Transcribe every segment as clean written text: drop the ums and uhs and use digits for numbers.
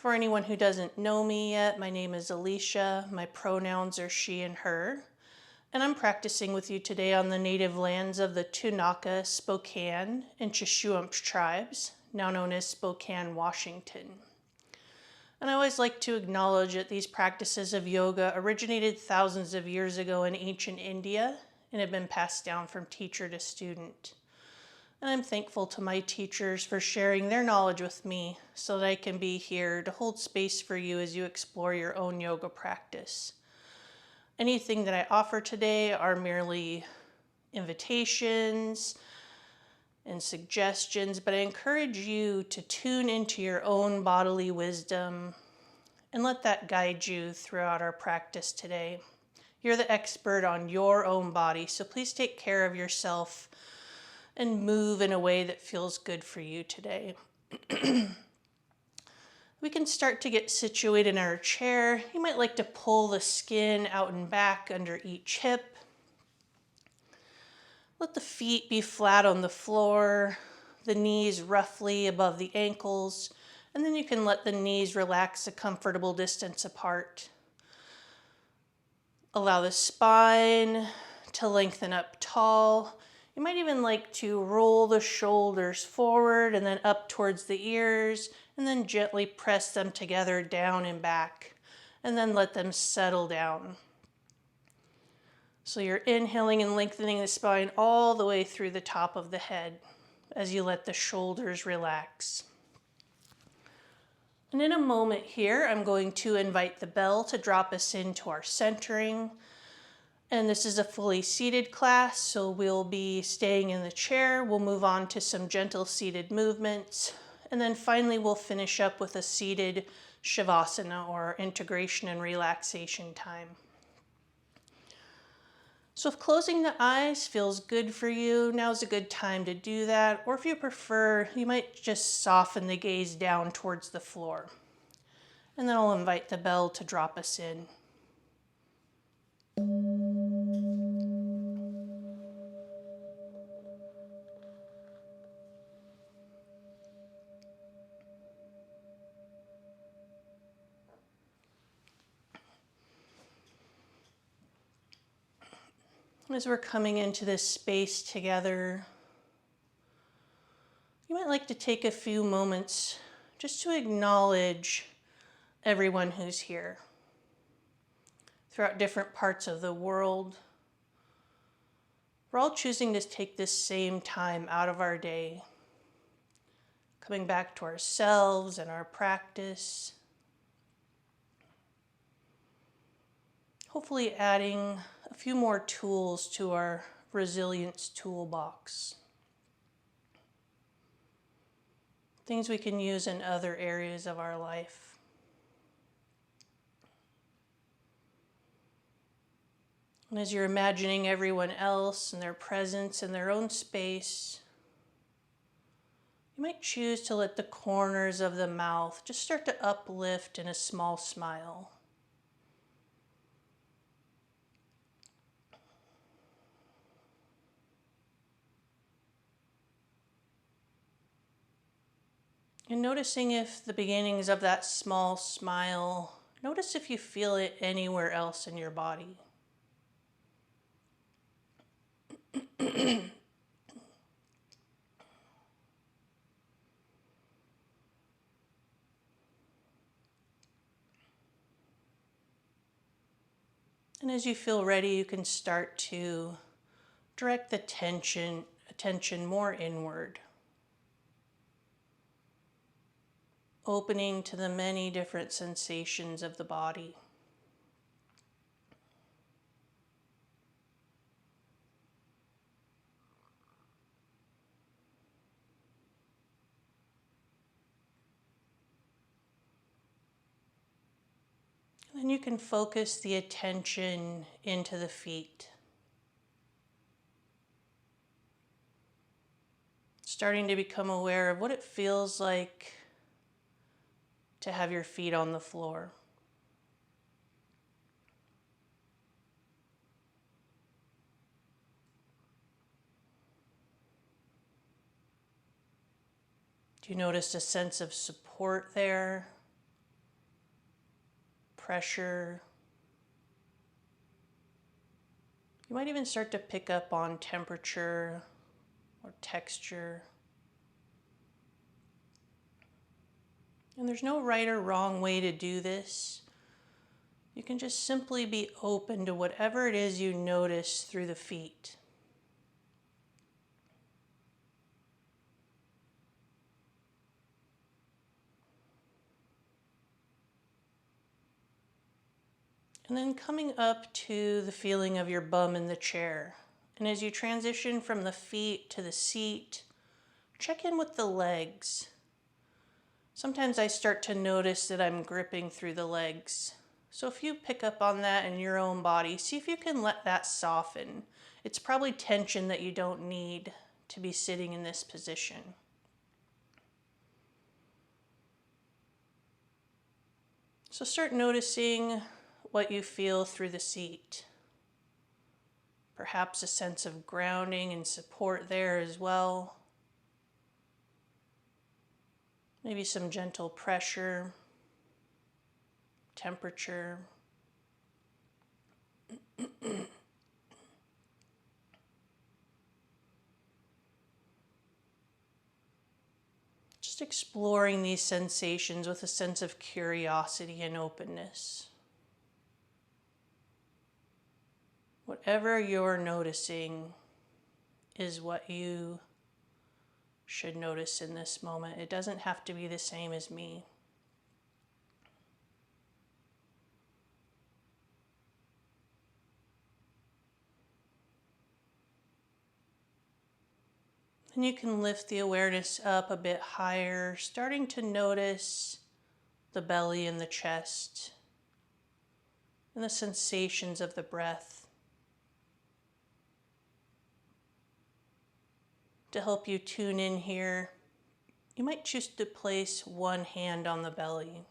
For anyone who doesn't know me yet, my name is Alicia. My pronouns are she and her. And I'm practicing with you today on the native lands of the Tunaka, Spokane, and Cheshuamps tribes, now known as Spokane, Washington. And I always like to acknowledge that these practices of yoga originated thousands of years ago in ancient India and have been passed down from teacher to student. And I'm thankful to my teachers for sharing their knowledge with me so that I can be here to hold space for you as you explore your own yoga practice. Anything that I offer today are merely invitations and suggestions, but I encourage you to tune into your own bodily wisdom and let that guide you throughout our practice today. You're the expert on your own body, so please take care of yourself and move in a way that feels good for you today. We can start to get situated in our chair. You might like to pull the skin out and back under each hip. Let the feet be flat on the floor, the knees roughly above the ankles, and then you can let the knees relax a comfortable distance apart. Allow the spine to lengthen up tall. You might even like to roll the shoulders forward and then up towards the ears, and then gently press them together down and back, and then let them settle down. So you're inhaling and lengthening the spine all the way through the top of the head as you let the shoulders relax. And in a moment here, I'm going to invite the bell to drop us into our centering. And this is a fully seated class, so we'll be staying in the chair. We'll move on to some gentle seated movements. And then finally, we'll finish up with a seated Shavasana, or integration and relaxation time. So if closing the eyes feels good for you, now's a good time to do that. Or if you prefer, you might just soften the gaze down towards the floor. And then I'll invite the bell to drop us in. As we're coming into this space together, you might like to take a few moments just to acknowledge everyone who's here throughout different parts of the world. We're all choosing to take this same time out of our day, coming back to ourselves and our practice, hopefully adding a few more tools to our resilience toolbox. Things we can use in other areas of our life. And as you're imagining everyone else and their presence in their own space, you might choose to let the corners of the mouth just start to uplift in a small smile. And noticing if the beginnings of that small smile, notice if you feel it anywhere else in your body. And as you feel ready, you can start to direct the attention more inward, opening to the many different sensations of the body. And then you can focus the attention into the feet, starting to become aware of what it feels like to have your feet on the floor. Do you notice a sense of support there? pressure. You might even start to pick up on temperature or texture. And there's no right or wrong way to do this. You can just simply be open to whatever it is you notice through the feet. And then coming up to the feeling of your bum in the chair. And as you transition from the feet to the seat, check in with the legs. Sometimes I start to notice that I'm gripping through the legs. So if you pick up on that in your own body, see if you can let that soften. It's probably tension that you don't need to be sitting in this position. So start noticing what you feel through the seat. Perhaps a sense of grounding and support there as well. Maybe some gentle pressure, temperature. Just exploring these sensations with a sense of curiosity and openness. Whatever you're noticing is what you should notice in this moment. It doesn't have to be the same as me. And you can lift the awareness up a bit higher, starting to notice the belly and the chest and the sensations of the breath. To help you tune in here, you might choose to place one hand on the belly.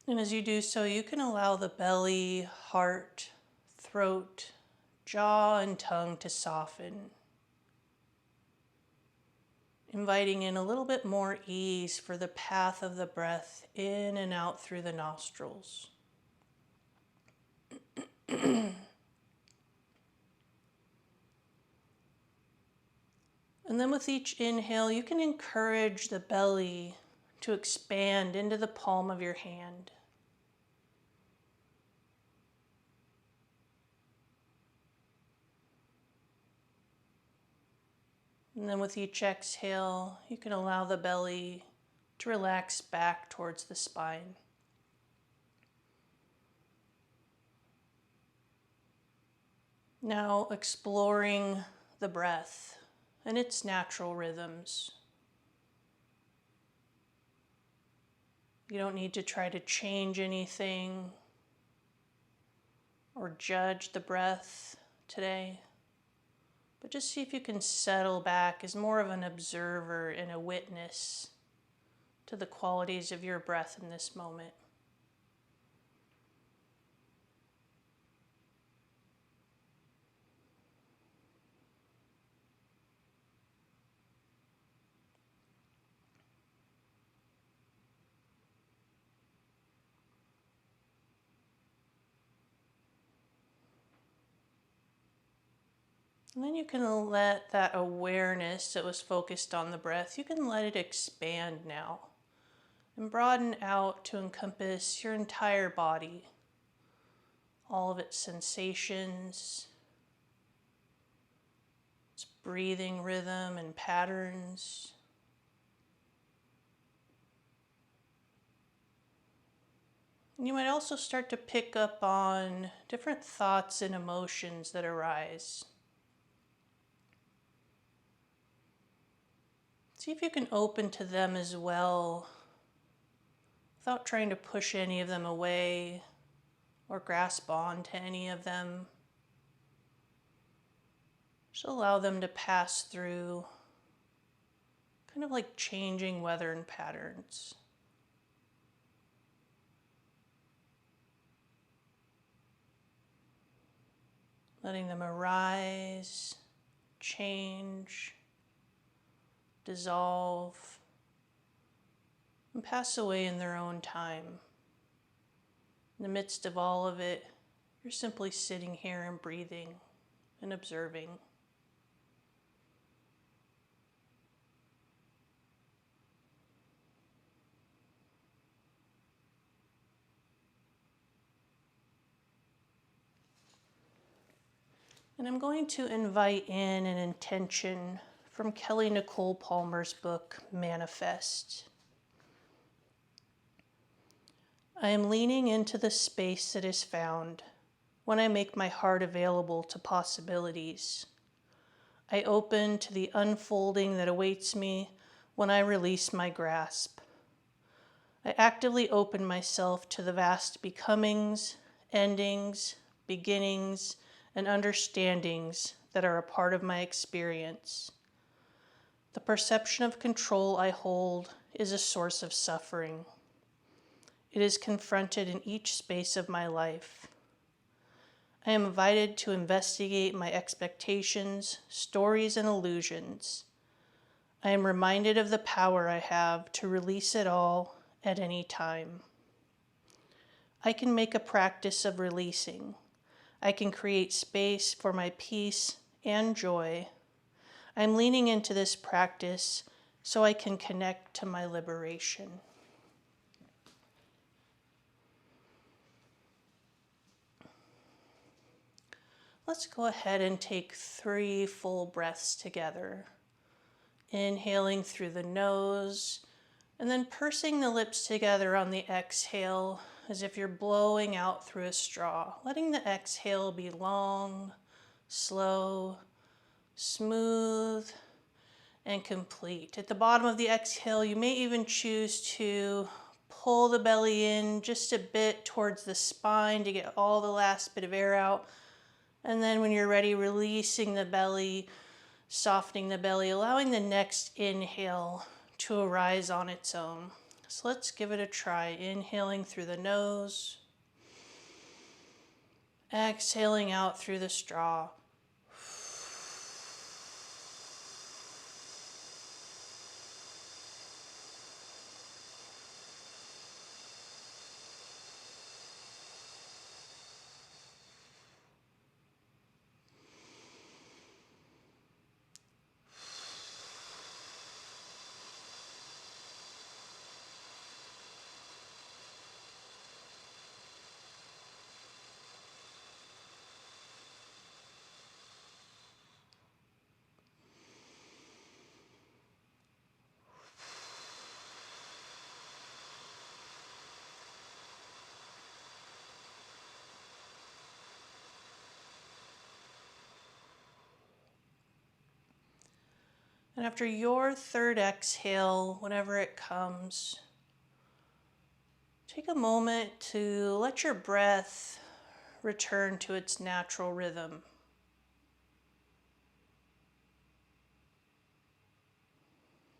And as you do so, you can allow the belly, heart, throat, jaw, and tongue to soften, inviting in a little bit more ease for the path of the breath in and out through the nostrils. And then with each inhale, you can encourage the belly to expand into the palm of your hand. And then with each exhale, you can allow the belly to relax back towards the spine. Now exploring the breath and its natural rhythms. You don't need to try to change anything or judge the breath today, but just see if you can settle back as more of an observer and a witness to the qualities of your breath in this moment. And then you can let that awareness that was focused on the breath, you can let it expand now and broaden out to encompass your entire body, all of its sensations, its breathing rhythm and patterns. And you might also start to pick up on different thoughts and emotions that arise. See if you can open to them as well without trying to push any of them away or grasp on to any of them. Just allow them to pass through, kind of like changing weather and patterns. Letting them arise, change, dissolve, and pass away in their own time. In the midst of all of it, you're simply sitting here and breathing and observing. And I'm going to invite in an intention from Kelly Nicole Palmer's book, Manifest. I am leaning into the space that is found when I make my heart available to possibilities. I open to the unfolding that awaits me when I release my grasp. I actively open myself to the vast becomings, endings, beginnings, and understandings that are a part of my experience. The perception of control I hold is a source of suffering. It is confronted in each space of my life. I am invited to investigate my expectations, stories, and illusions. I am reminded of the power I have to release it all at any time. I can make a practice of releasing. I can create space for my peace and joy. I'm leaning into this practice so I can connect to my liberation. Let's go ahead and take 3 full breaths together. Inhaling through the nose, and then pursing the lips together on the exhale as if you're blowing out through a straw. Letting the exhale be long, slow, smooth, and complete. At the bottom of the exhale, you may even choose to pull the belly in just a bit towards the spine to get all the last bit of air out. And then when you're ready, releasing the belly, softening the belly, allowing the next inhale to arise on its own. So let's give it a try. Inhaling through the nose, exhaling out through the straw. And after your third exhale, whenever it comes, take a moment to let your breath return to its natural rhythm.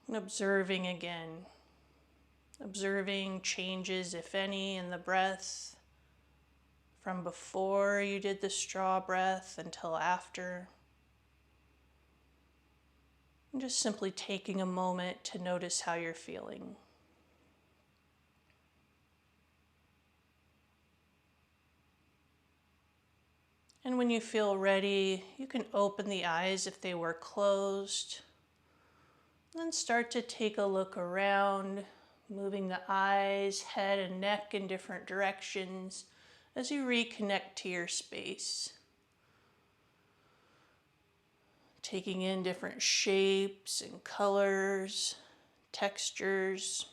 And observing again. Observing changes, if any, in the breath from before you did the straw breath until after. And just simply taking a moment to notice how you're feeling. And when you feel ready, you can open the eyes if they were closed. Then start to take a look around, moving the eyes, head, and neck in different directions as you reconnect to your space. Taking in different shapes and colors, textures.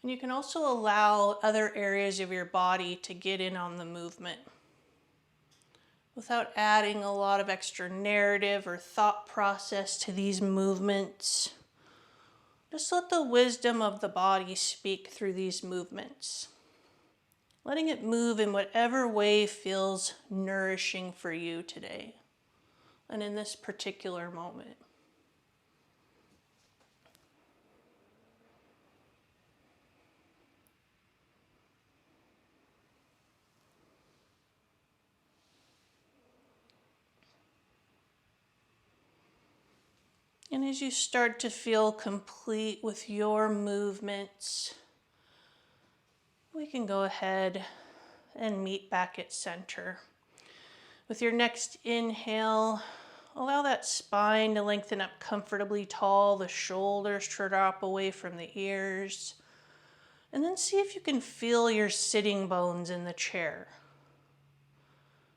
And you can also allow other areas of your body to get in on the movement without adding a lot of extra narrative or thought process to these movements. Just let the wisdom of the body speak through these movements. Letting it move in whatever way feels nourishing for you today and in this particular moment. And as you start to feel complete with your movements, we can go ahead and meet back at center. With your next inhale, allow that spine to lengthen up comfortably tall, the shoulders to drop away from the ears. And then see if you can feel your sitting bones in the chair.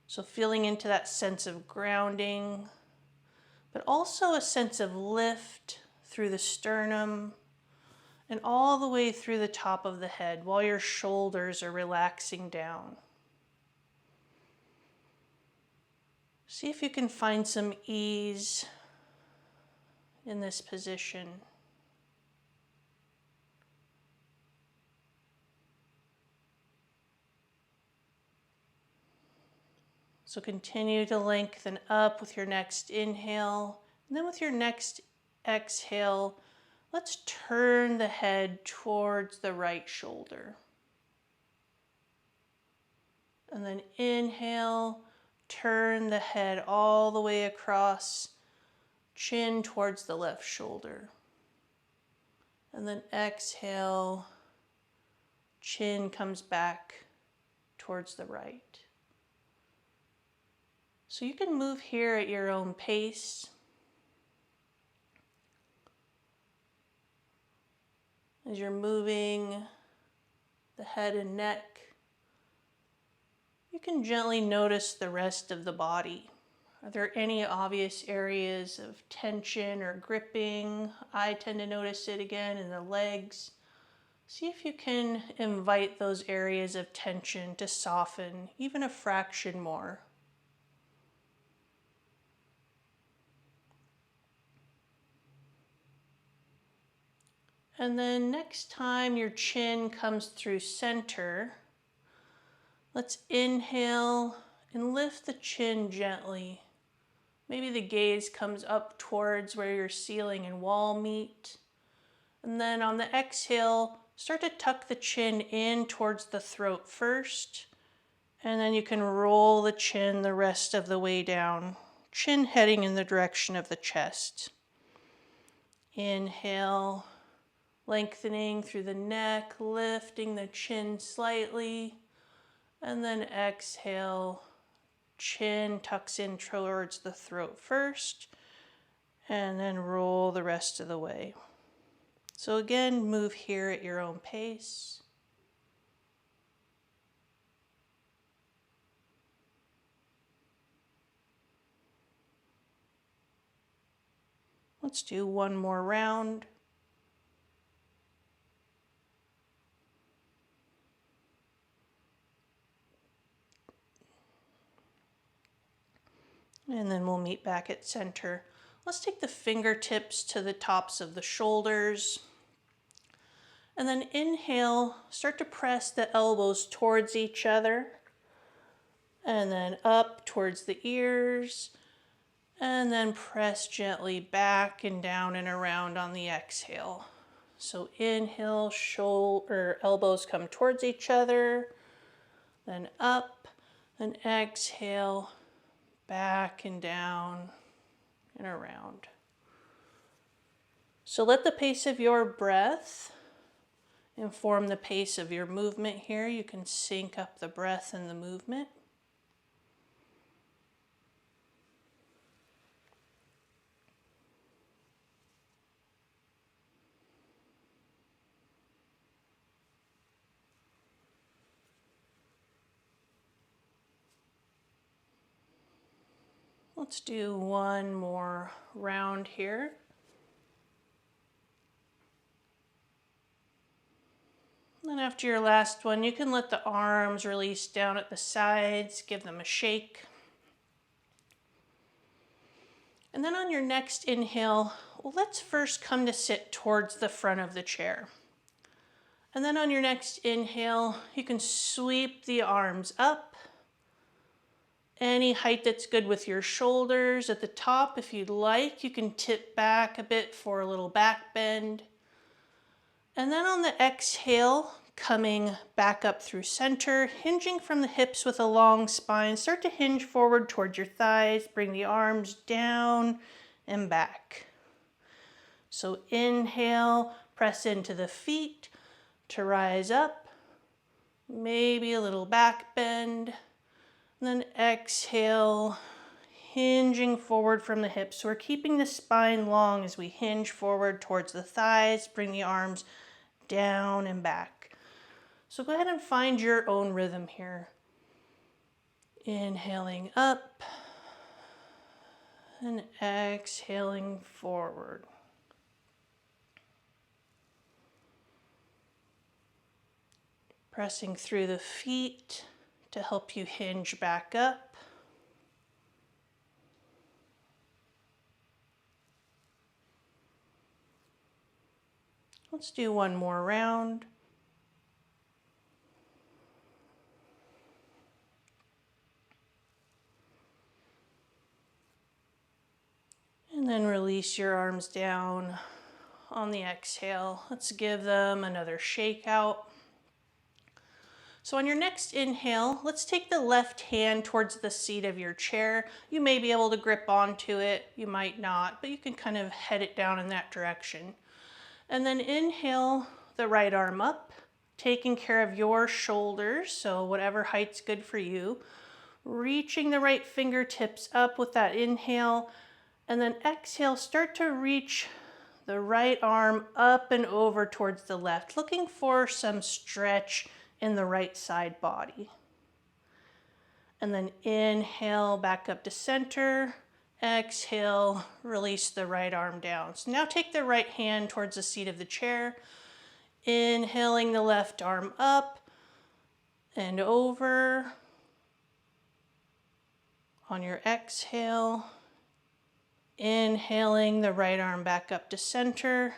So feeling into that sense of grounding, but also a sense of lift through the sternum and all the way through the top of the head while your shoulders are relaxing down. See if you can find some ease in this position. So continue to lengthen up with your next inhale. And then with your next exhale, let's turn the head towards the right shoulder. And then inhale, turn the head all the way across, chin towards the left shoulder. And then exhale, chin comes back towards the right. So you can move here at your own pace. As you're moving the head and neck, you can gently notice the rest of the body. Are there any obvious areas of tension or gripping? I tend to notice it again in the legs. See if you can invite those areas of tension to soften even a fraction more. And then next time your chin comes through center, let's inhale and lift the chin gently. Maybe the gaze comes up towards where your ceiling and wall meet. And then on the exhale, start to tuck the chin in towards the throat first. And then you can roll the chin the rest of the way down, chin heading in the direction of the chest. Inhale. Lengthening through the neck, lifting the chin slightly, and then exhale, chin tucks in towards the throat first, and then roll the rest of the way. So again, move here at your own pace. Let's do one more round. And then we'll meet back at center. Let's take the fingertips to the tops of the shoulders. And then inhale, start to press the elbows towards each other. And then up towards the ears. And then press gently back and down and around on the exhale. So inhale, elbows come towards each other. Then up, and exhale. Back and down and around. So let the pace of your breath inform the pace of your movement here. You can sync up the breath and the movement. Let's do one more round here. Then after your last one, you can let the arms release down at the sides, give them a shake. And then on your next inhale, let's first come to sit towards the front of the chair. And then on your next inhale, you can sweep the arms up. Any height that's good with your shoulders. At the top, if you'd like, you can tip back a bit for a little back bend. And then on the exhale, coming back up through center, hinging from the hips with a long spine. Start to hinge forward towards your thighs. Bring the arms down and back. So inhale, press into the feet to rise up, maybe a little back bend, and then exhale, hinging forward from the hips. So we're keeping the spine long as we hinge forward towards the thighs, bring the arms down and back. So go ahead and find your own rhythm here. Inhaling up and exhaling forward. Pressing through the feet to help you hinge back up. Let's do one more round. And then release your arms down on the exhale. Let's give them another shake out. So on your next inhale, let's take the left hand towards the seat of your chair. You may be able to grip onto it, you might not, but you can kind of head it down in that direction. And then inhale the right arm up, taking care of your shoulders, so whatever height's good for you. Reaching the right fingertips up with that inhale, and then exhale, start to reach the right arm up and over towards the left, looking for some stretch in the right side body. And then inhale back up to center, exhale, release the right arm down. So now take the right hand towards the seat of the chair, inhaling the left arm up and over. On your exhale, inhaling the right arm back up to center,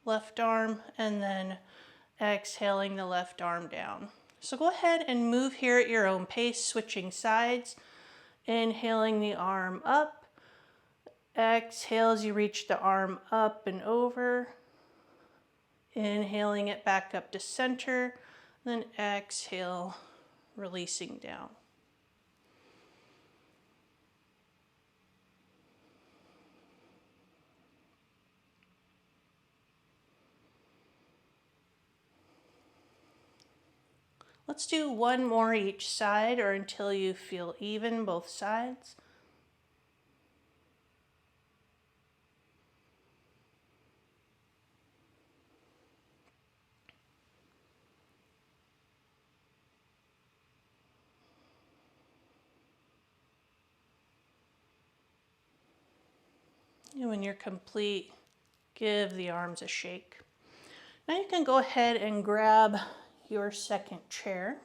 left arm, and then exhaling the left arm down. So go ahead and move here at your own pace, switching sides. Inhaling the arm up. Exhale as you reach the arm up and over. Inhaling it back up to center. Then exhale, releasing down. Let's do one more each side, or until you feel even both sides. And when you're complete, give the arms a shake. Now you can go ahead and grab your second chair.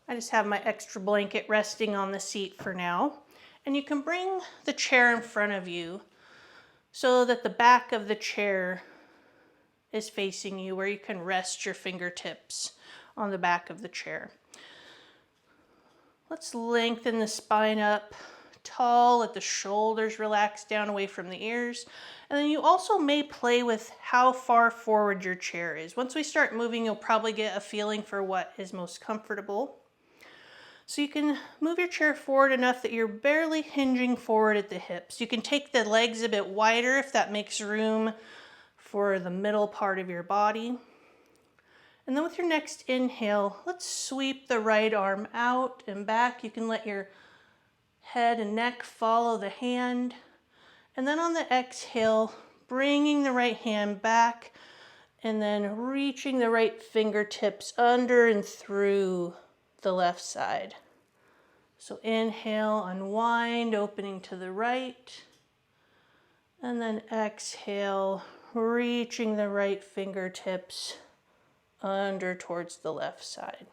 I just have my extra blanket resting on the seat for now. And you can bring the chair in front of you so that the back of the chair is facing you, where you can rest your fingertips on the back of the chair. Let's lengthen the spine up tall, let the shoulders relax down away from the ears. And then you also may play with how far forward your chair is. Once we start moving, you'll probably get a feeling for what is most comfortable. So you can move your chair forward enough that you're barely hinging forward at the hips. You can take the legs a bit wider if that makes room for the middle part of your body. And then with your next inhale, let's sweep the right arm out and back. You can let your head and neck follow the hand. And then on the exhale, bringing the right hand back and then reaching the right fingertips under and through the left side. So inhale, unwind, opening to the right. And then exhale, reaching the right fingertips under towards the left side.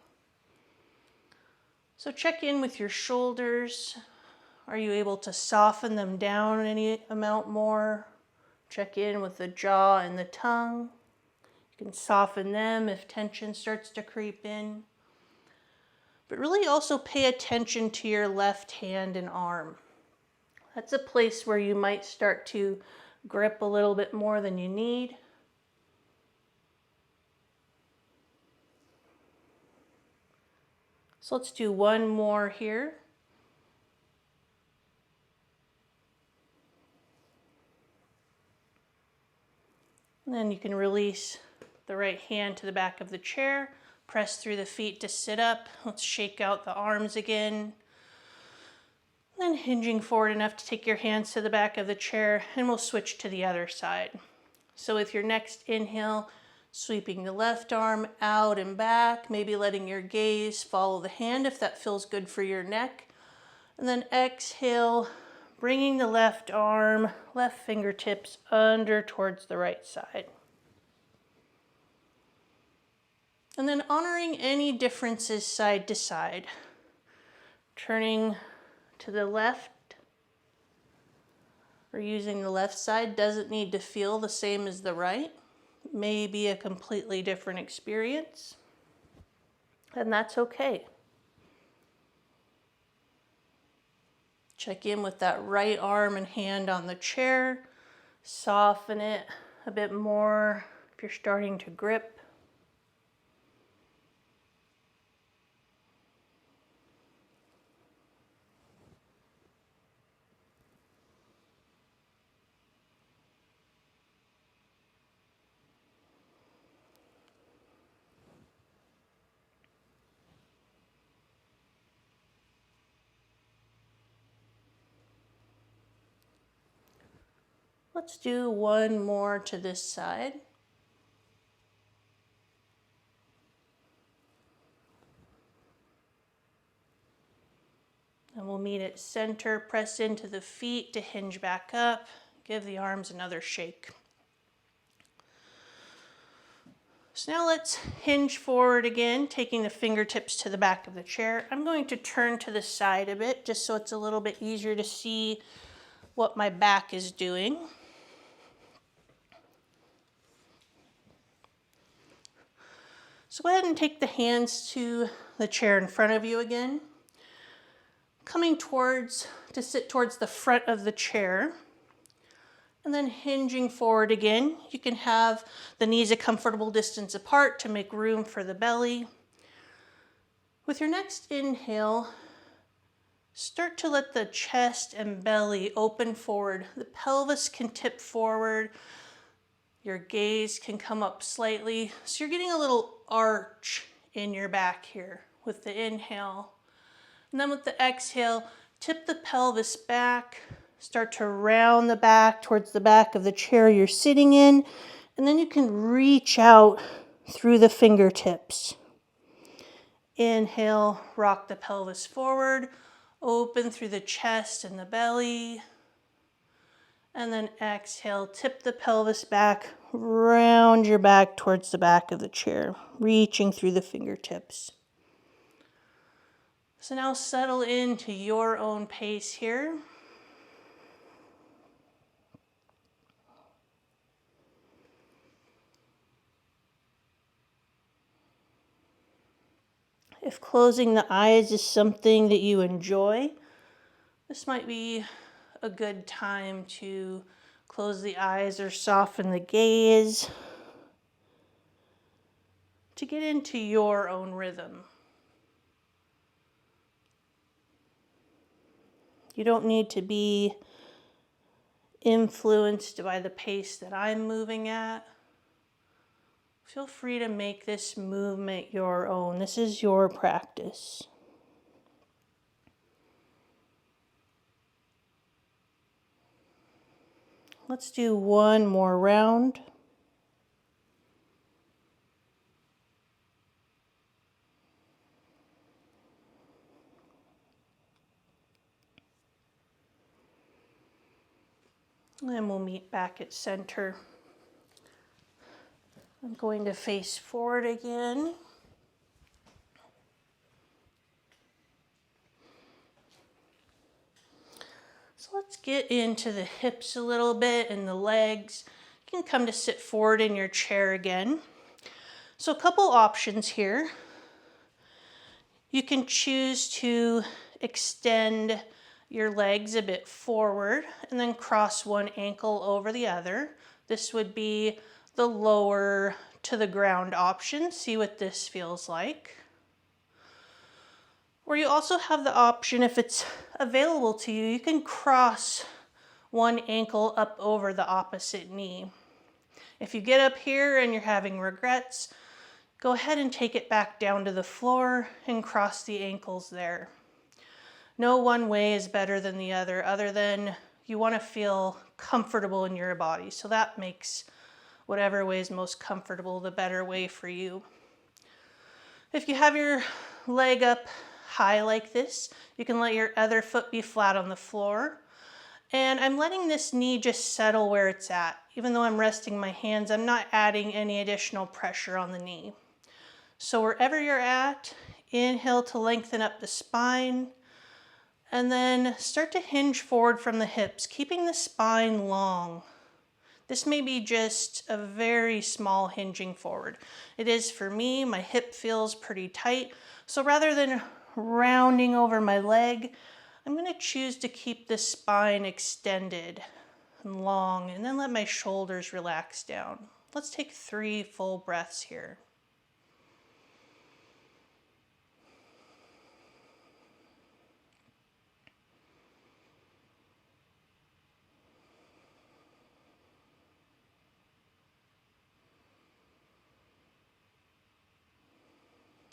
So check in with your shoulders. Are you able to soften them down any amount more? Check in with the jaw and the tongue. You can soften them if tension starts to creep in. But really also pay attention to your left hand and arm. That's a place where you might start to grip a little bit more than you need. So let's do one more here. And then you can release the right hand to the back of the chair, press through the feet to sit up. Let's shake out the arms again. Then hinging forward enough to take your hands to the back of the chair, and we'll switch to the other side. So with your next inhale, sweeping the left arm out and back, maybe letting your gaze follow the hand if that feels good for your neck. And then exhale, bringing the left arm, left fingertips under towards the right side. And then honoring any differences side to side. Turning to the left or using the left side doesn't need to feel the same as the right. It may be a completely different experience, and that's okay. Check in with that right arm and hand on the chair. Soften it a bit more if you're starting to grip. Let's do one more to this side. And we'll meet at center, press into the feet to hinge back up. Give the arms another shake. So now let's hinge forward again, taking the fingertips to the back of the chair. I'm going to turn to the side a bit, just so it's a little bit easier to see what my back is doing. So go ahead and take the hands to the chair in front of you again. Coming to sit towards the front of the chair. And then hinging forward again. You can have the knees a comfortable distance apart to make room for the belly. With your next inhale, start to let the chest and belly open forward. The pelvis can tip forward. Your gaze can come up slightly. So you're getting a little arch in your back here with the inhale. And then with the exhale, tip the pelvis back. Start to round the back towards the back of the chair you're sitting in. And then you can reach out through the fingertips. Inhale, rock the pelvis forward. Open through the chest and the belly. And then exhale, tip the pelvis back, round your back towards the back of the chair, reaching through the fingertips. So now settle into your own pace here. If closing the eyes is something that you enjoy, this might be a good time to close the eyes or soften the gaze to get into your own rhythm. You don't need to be influenced by the pace that I'm moving at. Feel free to make this movement your own. This is your practice. Let's do one more round. And we'll meet back at center. I'm going to face forward again. So let's get into the hips a little bit and the legs. You can come to sit forward in your chair again. So a couple options here. You can choose to extend your legs a bit forward and then cross one ankle over the other. This would be the lower to the ground option. See what this feels like. Or you also have the option, if it's available to you, you can cross one ankle up over the opposite knee. If you get up here and you're having regrets, go ahead and take it back down to the floor and cross the ankles there. No one way is better than the other than you want to feel comfortable in your body. So that makes whatever way is most comfortable the better way for you. If you have your leg up high like this, you can let your other foot be flat on the floor. And I'm letting this knee just settle where it's at. Even though I'm resting my hands, I'm not adding any additional pressure on the knee. So wherever you're at, inhale to lengthen up the spine, and then start to hinge forward from the hips, keeping the spine long. This may be just a very small hinging forward. It is for me. My hip feels pretty tight. So rather than rounding over my leg, I'm going to choose to keep the spine extended and long, and then let my shoulders relax down. Let's take 3 full breaths here.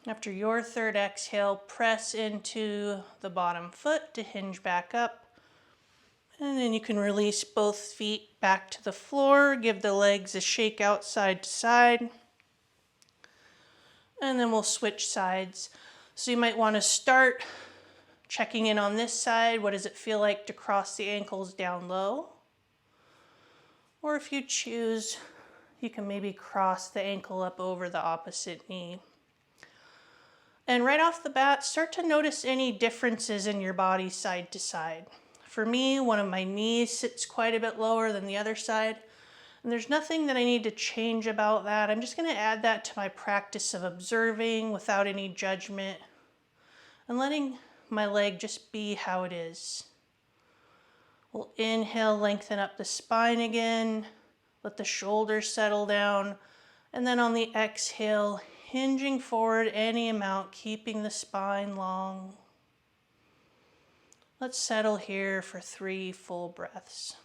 After your third exhale, press into the bottom foot to hinge back up. And then you can release both feet back to the floor. Give the legs a shake out side to side. And then we'll switch sides. So you might want to start checking in on this side. What does it feel like to cross the ankles down low? Or if you choose, you can maybe cross the ankle up over the opposite knee. And right off the bat, start to notice any differences in your body side to side. For me, one of my knees sits quite a bit lower than the other side, and there's nothing that I need to change about that. I'm just going to add that to my practice of observing without any judgment and letting my leg just be how it is. We'll inhale, lengthen up the spine again, let the shoulders settle down, and then on the exhale, hinging forward any amount, keeping the spine long. Let's settle here for 3 full breaths.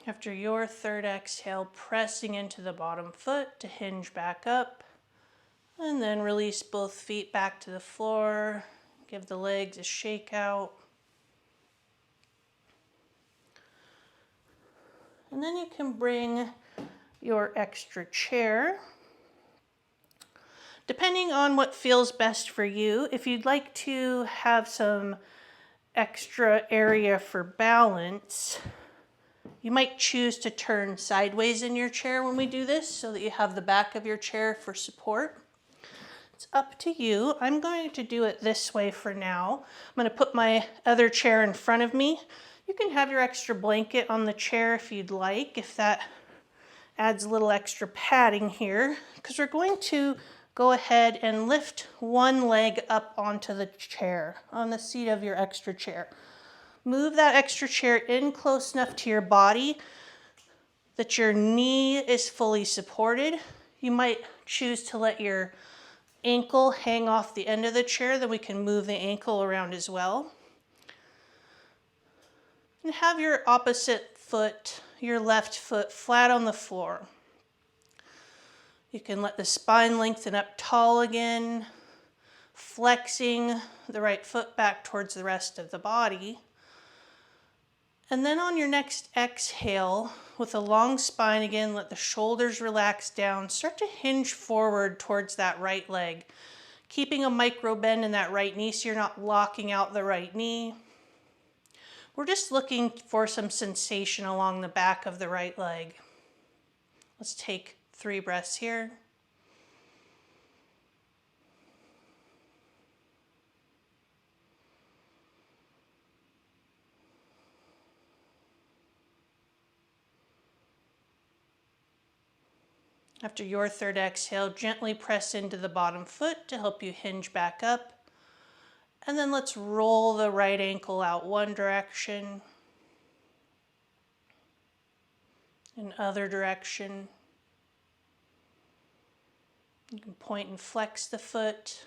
After your third exhale, pressing into the bottom foot to hinge back up, and then release both feet back to the floor. Give the legs a shake out. And then you can bring your extra chair. Depending on what feels best for you, if you'd like to have some extra area for balance, you might choose to turn sideways in your chair when we do this so that you have the back of your chair for support. It's up to you. I'm going to do it this way for now. I'm going to put my other chair in front of me. You can have your extra blanket on the chair if you'd like, if that adds a little extra padding here, because we're going to go ahead and lift one leg up onto the chair, on the seat of your extra chair. Move that extra chair in close enough to your body that your knee is fully supported. You might choose to let your ankle hang off the end of the chair, then we can move the ankle around as well. And have your opposite foot, your left foot, flat on the floor. You can let the spine lengthen up tall again, flexing the right foot back towards the rest of the body. And then on your next exhale, with a long spine again, let the shoulders relax down. Start to hinge forward towards that right leg, keeping a micro bend in that right knee so you're not locking out the right knee. We're just looking for some sensation along the back of the right leg. Let's take 3 breaths here. After your third exhale, gently press into the bottom foot to help you hinge back up. And then let's roll the right ankle out one direction. In other direction. You can point and flex the foot.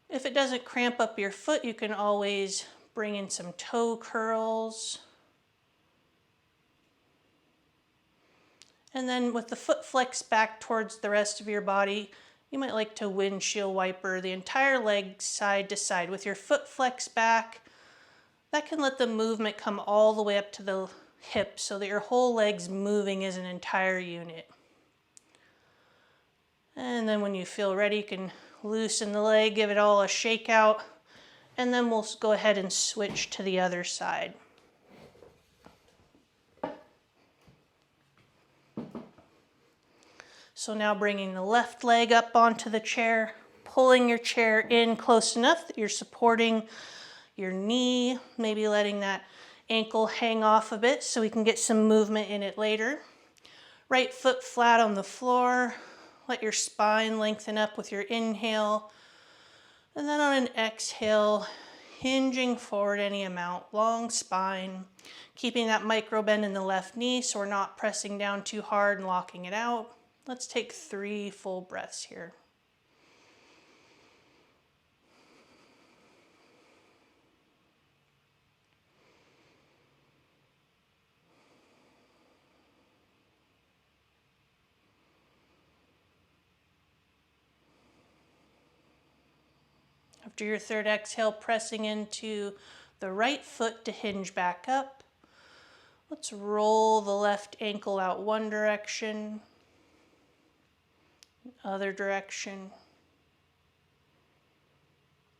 If it doesn't cramp up your foot, you can always bring in some toe curls. And then with the foot flexed back towards the rest of your body, you might like to windshield wiper the entire leg side to side. With your foot flexed back, that can let the movement come all the way up to the hip so that your whole leg's moving as an entire unit. And then when you feel ready, you can loosen the leg, give it all a shake out, and then we'll go ahead and switch to the other side. So now bringing the left leg up onto the chair, pulling your chair in close enough that you're supporting your knee, maybe letting that ankle hang off a bit so we can get some movement in it later. Right foot flat on the floor. Let your spine lengthen up with your inhale. And then on an exhale, hinging forward any amount, long spine, keeping that micro bend in the left knee so we're not pressing down too hard and locking it out. Let's take 3 full breaths here. After your third exhale, pressing into the right foot to hinge back up. Let's roll the left ankle out one direction, other direction.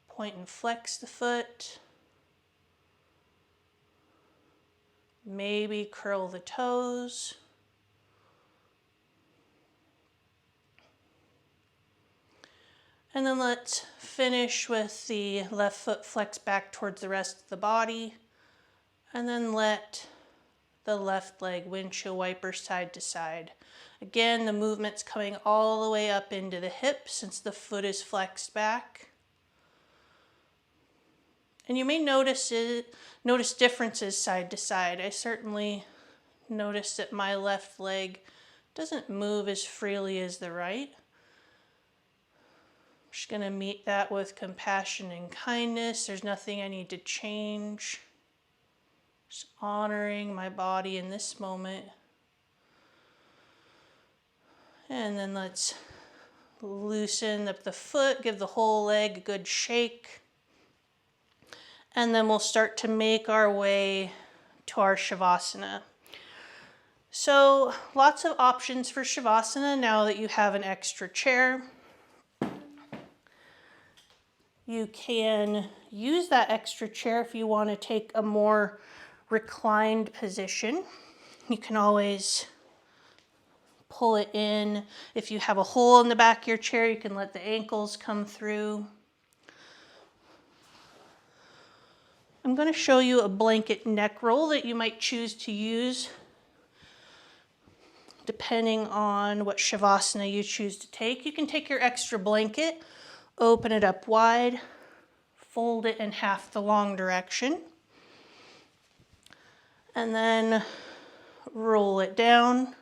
Point and flex the foot. Maybe curl the toes. And then let's finish with the left foot flex back towards the rest of the body. And then let the left leg windshield wiper side to side. Again, the movement's coming all the way up into the hip since the foot is flexed back. And you may notice differences side to side. I certainly notice that my left leg doesn't move as freely as the right. I'm just going to meet that with compassion and kindness. There's nothing I need to change. Just honoring my body in this moment. And then let's loosen up the foot, give the whole leg a good shake. And then we'll start to make our way to our Shavasana. So lots of options for Shavasana now that you have an extra chair. You can use that extra chair if you want to take a more reclined position. You can always pull it in. If you have a hole in the back of your chair, you can let the ankles come through. I'm going to show you a blanket neck roll that you might choose to use depending on what Shavasana you choose to take. You can take your extra blanket, open it up wide, fold it in half the long direction, and then roll it down.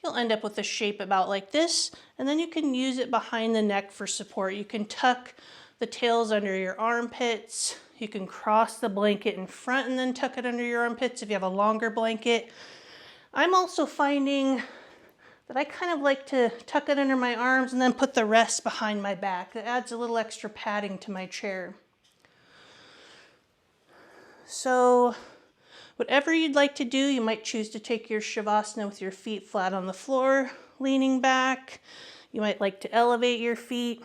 You'll end up with a shape about like this, and then you can use it behind the neck for support. You can tuck the tails under your armpits. You can cross the blanket in front and then tuck it under your armpits if you have a longer blanket. I'm also finding that I kind of like to tuck it under my arms and then put the rest behind my back. It adds a little extra padding to my chair. So whatever you'd like to do, you might choose to take your Shavasana with your feet flat on the floor, leaning back. You might like to elevate your feet.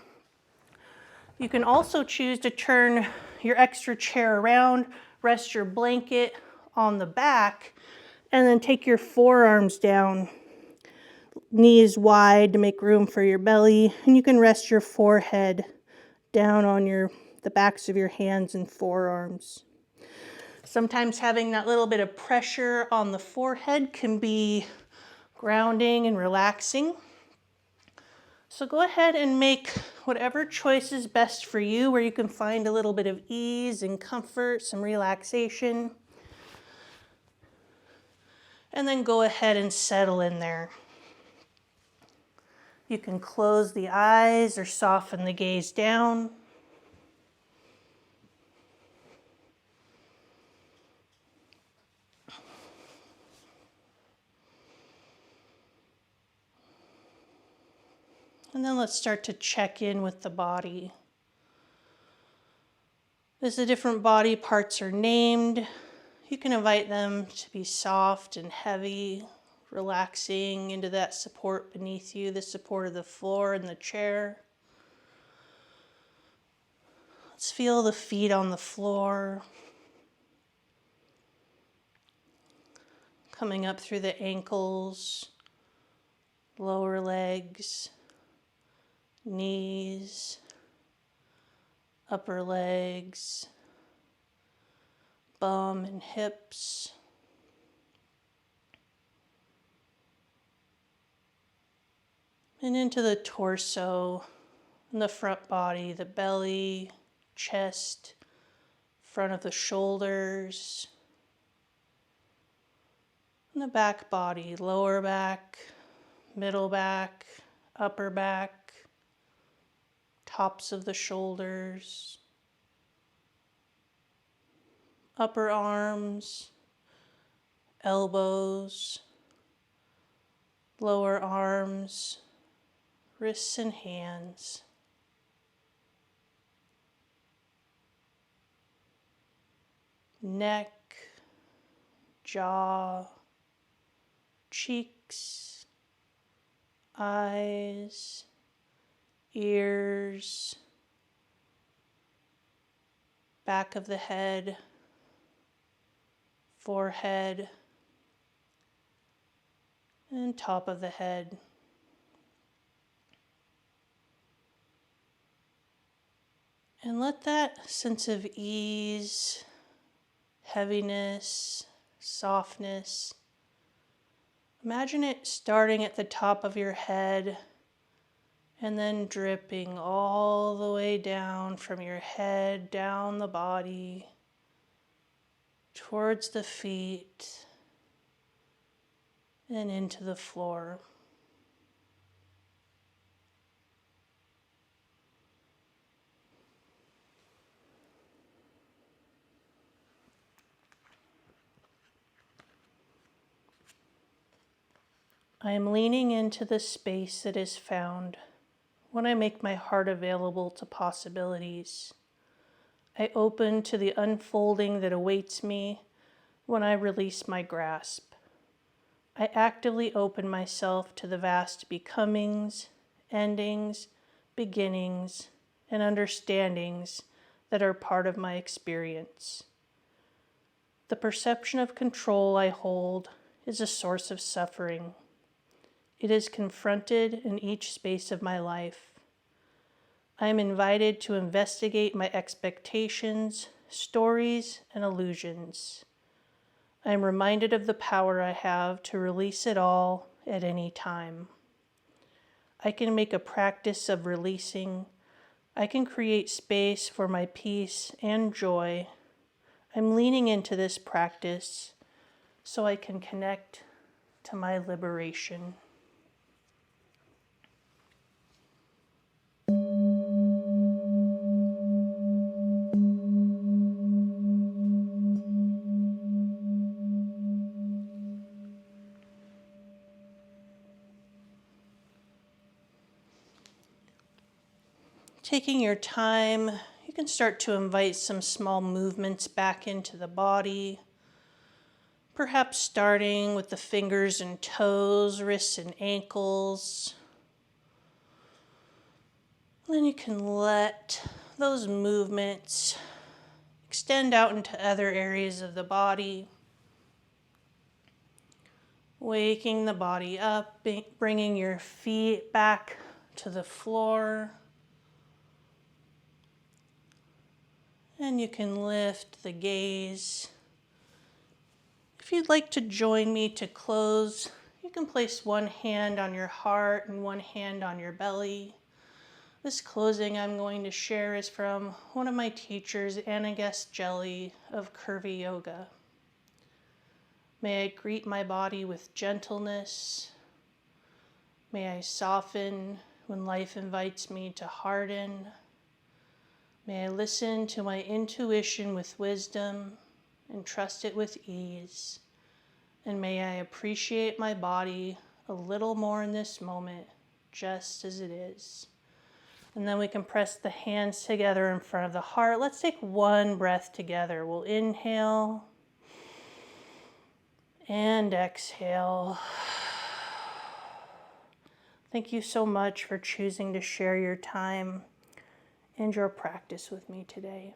You can also choose to turn your extra chair around, rest your blanket on the back, and then take your forearms down, knees wide to make room for your belly, and you can rest your forehead down on the backs of your hands and forearms. Sometimes having that little bit of pressure on the forehead can be grounding and relaxing. So go ahead and make whatever choice is best for you, where you can find a little bit of ease and comfort, some relaxation. And then go ahead and settle in there. You can close the eyes or soften the gaze down. And then let's start to check in with the body. As the different body parts are named, you can invite them to be soft and heavy, relaxing into that support beneath you, the support of the floor and the chair. Let's feel the feet on the floor, coming up through the ankles, lower legs, knees, upper legs, bum and hips. And into the torso and the front body, the belly, chest, front of the shoulders, and the back body, lower back, middle back, upper back, tops of the shoulders, upper arms, elbows, lower arms, wrists and hands. Neck, jaw, cheeks, eyes, ears, back of the head, forehead, and top of the head. And let that sense of ease, heaviness, softness, imagine it starting at the top of your head and then dripping all the way down from your head, down the body, towards the feet, and into the floor. I am leaning into the space that is found when I make my heart available to possibilities. I open to the unfolding that awaits me when I release my grasp. I actively open myself to the vast becomings, endings, beginnings, and understandings that are part of my experience. The perception of control I hold is a source of suffering. It is confronted in each space of my life. I am invited to investigate my expectations, stories, and illusions. I am reminded of the power I have to release it all at any time. I can make a practice of releasing. I can create space for my peace and joy. I'm leaning into this practice so I can connect to my liberation. Taking your time, you can start to invite some small movements back into the body. Perhaps starting with the fingers and toes, wrists and ankles. Then you can let those movements extend out into other areas of the body. Waking the body up, bringing your feet back to the floor. And you can lift the gaze. If you'd like to join me to close, you can place one hand on your heart and one hand on your belly. This closing I'm going to share is from one of my teachers, Anna Jelly of Curvy Yoga. May I greet my body with gentleness. May I soften when life invites me to harden. May I listen to my intuition with wisdom and trust it with ease. And may I appreciate my body a little more in this moment, just as it is. And then we can press the hands together in front of the heart. Let's take one breath together. We'll inhale and exhale. Thank you so much for choosing to share your time and your practice with me today.